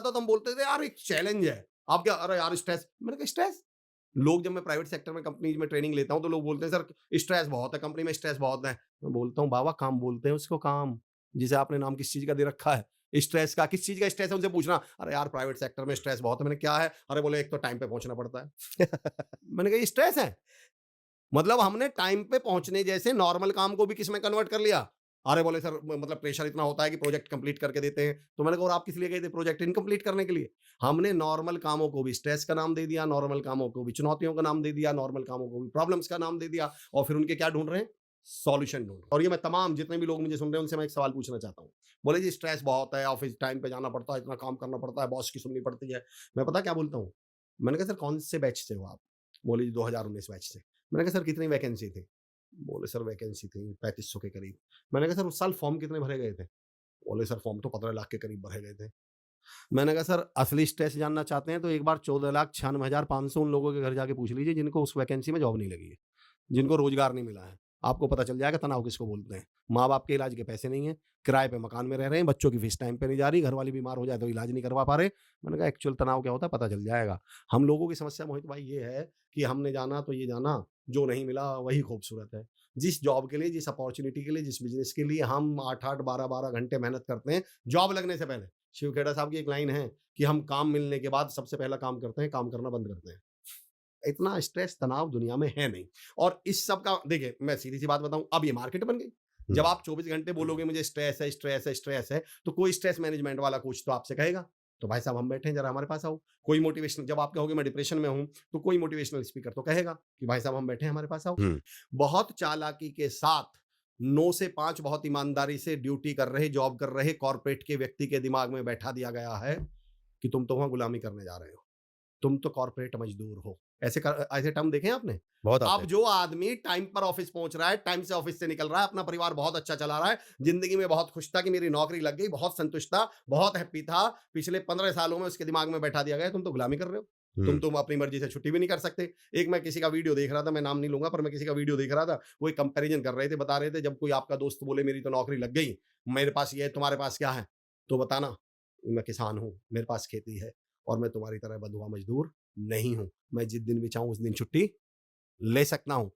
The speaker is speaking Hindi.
तो हम बोलते थे यार एक चैलेंज है। आप क्या, अरे यार स्ट्रेस, मैंने कहा स्ट्रेस? लोग, जब मैं प्राइवेट सेक्टर में कंपनीज में ट्रेनिंग लेता हूँ तो लोग बोलते हैं सर स्ट्रेस बहुत है, कंपनी में स्ट्रेस बहुत है। मैं बोलता हूँ बाबा काम बोलते हैं उसको, काम जिसे आपने नाम किस चीज का दे रखा है? स्ट्रेस का, किस चीज का स्ट्रेस है उनसे पूछना। अरे यार प्राइवेट सेक्टर में स्ट्रेस बहुत है। मैंने क्या है? अरे बोले एक तो टाइम पे पहुंचना पड़ता है। मैंने कहा ये स्ट्रेस है? मतलब हमने टाइम पे पहुंचने जैसे नॉर्मल काम को भी किस में कन्वर्ट कर लिया। अरे बोले सर मतलब प्रेशर इतना होता है कि प्रोजेक्ट कंप्लीट करके देते हैं। तो मैंने कहा और आप किस लिए गए थे? प्रोजेक्ट इनकम्प्लीट करने के लिए। हमने नॉर्मल कामों को भी स्ट्रेस का नाम दे दिया, नॉर्मल कामों को भी चुनौतियों का नाम दे दिया, नॉर्मल कामों को भी प्रॉब्लम्स का नाम दे दिया, और फिर उनके क्या ढूंढ रहे हैं? सॉल्यूशन ढूंढ रहे हैं। और ये मैं तमाम जितने भी लोग मुझे सुन रहे हैं उनसे मैं एक सवाल पूछना चाहता हूँ। बोले जी स्ट्रेस बहुत है, ऑफिस टाइम पे जाना पड़ता है, इतना काम करना पड़ता है, बॉस की सुननी पड़ती है। मैं पता क्या बोलता हूँ? मैंने कहा सर कौन से बैच से हो आप? बोले जी 2019 बैच से। मैंने कहा सर कितनी वैकेंसी थी? बोले सर वैकेंसी थी 3500 के करीब। मैंने कहा सर उस साल फॉर्म कितने भरे गए थे? बोले सर फॉर्म तो 15 लाख के करीब भरे गए थे। मैंने कहा सर असली स्ट्रेस जानना चाहते हैं तो एक बार 14,96,500 उन लोगों के घर जाके पूछ लीजिए जिनको उस वैकेंसी में जॉब नहीं लगी है, जिनको रोजगार नहीं मिला है। आपको पता चल जाएगा तनाव किसको बोलते हैं। माँ बाप के इलाज के पैसे नहीं है, किराए पे मकान में रह रहे हैं, बच्चों की फीस टाइम पे नहीं जा रही, घर वाली बीमार हो जाए तो इलाज नहीं करवा पा रहे। मैंने कहा एक्चुअल तनाव क्या होता है पता चल जाएगा। हम लोगों की समस्या मोहित भाई ये है कि हमने जाना तो ये जाना, जो नहीं मिला वही खूबसूरत है। जिस जॉब के लिए, जिस अपॉर्चुनिटी के लिए, जिस बिजनेस के लिए हम 8-8 12-12 घंटे मेहनत करते हैं जॉब लगने से पहले, शिव खेड़ा साहब की एक लाइन है कि हम काम मिलने के बाद सबसे पहला काम करते हैं, काम करना बंद करते हैं। इतना स्ट्रेस तनाव दुनिया में है नहीं। और इस सब का देखिए मैं सीधी सी बात बताऊं, अब ये मार्केट बन गई। जब आप 24 घंटे बोलोगे मुझे स्ट्रेस है, स्ट्रेस है, स्ट्रेस है, तो कोई स्ट्रेस मैनेजमेंट वाला कोच तो आपसे कहेगा तो भाई साहब हम बैठे हैं जरा हमारे पास आओ। कोई मोटिवेशनल, जब आप कहोगे मैं डिप्रेशन में हूं तो कोई मोटिवेशनल स्पीकर तो कहेगा कि भाई साहब हम बैठे हैं हमारे पास आओ। हुँ। बहुत चालाकी के साथ 9 से 5 बहुत ईमानदारी से ड्यूटी कर रहे, जॉब कर रहे कॉर्पोरेट के व्यक्ति के दिमाग में बैठा दिया गया है कि तुम तो वहां गुलामी करने जा रहे हो, तुम तो कॉर्पोरेट मजदूर हो। ऐसे टर्म देखे हैं आपने? बहुत आते अब हैं। जो आदमी टाइम पर ऑफिस पहुंच रहा है, टाइम से ऑफिस से निकल रहा है, अपना परिवार बहुत अच्छा चला रहा है, जिंदगी में बहुत खुश था कि मेरी नौकरी लग गई, बहुत संतुष्ट था, बहुत हैप्पी था, पिछले 15 सालों में उसके दिमाग में बैठा दिया गया तुम तो गुलामी कर रहे हो। तुम हुँ। अपनी मर्जी से छुट्टी भी नहीं कर सकते। एक मैं किसी का वीडियो देख रहा था, मैं नाम नहीं लूंगा, पर मैं किसी का वीडियो देख रहा था, वो एक कंपैरिजन कर रहे थे, बता रहे थे जब कोई आपका दोस्त बोले मेरी तो नौकरी लग गई, मेरे पास ये है, तुम्हारे पास क्या है? तो बताना, मैं किसान हूं, मेरे पास खेती है, और मैं तुम्हारी तरह बंधुआ मजदूर नहीं हूं। मैं जिस दिन भी चाहूं उस दिन छुट्टी ले सकता हूँ।